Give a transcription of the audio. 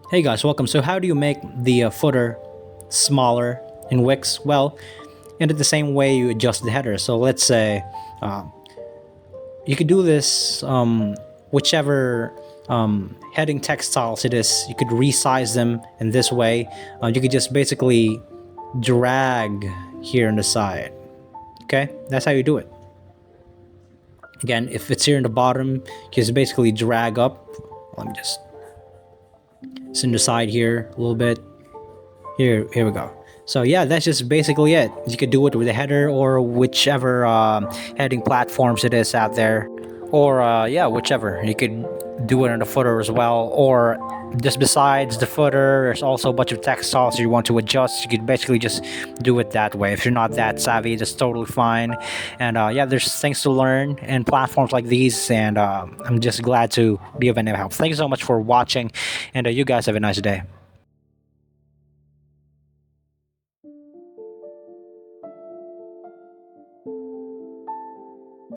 Hey guys, welcome. So how do you make the footer smaller in Wix? Well, in the same way you adjust the header. So let's say uh, you could do this whichever heading text styles it is. You could resize them in this way. You could just basically drag here on the side. Okay, that's how you do it. Again, if it's here in the bottom, you just basically drag up. Let me just in the side here a little bit. Here we go. So yeah, that's just basically it. You could do it with a header or whichever heading platforms it is out there, or yeah, whichever. You could do it on the footer as well, or just besides the footer, there's also a bunch of text styles you want to adjust. You could basically just do it that way. If you're not that savvy, that's totally fine. And yeah, there's things to learn in platforms like these, and I'm just glad to be of any help. Thank you so much for watching, and you guys have a nice day.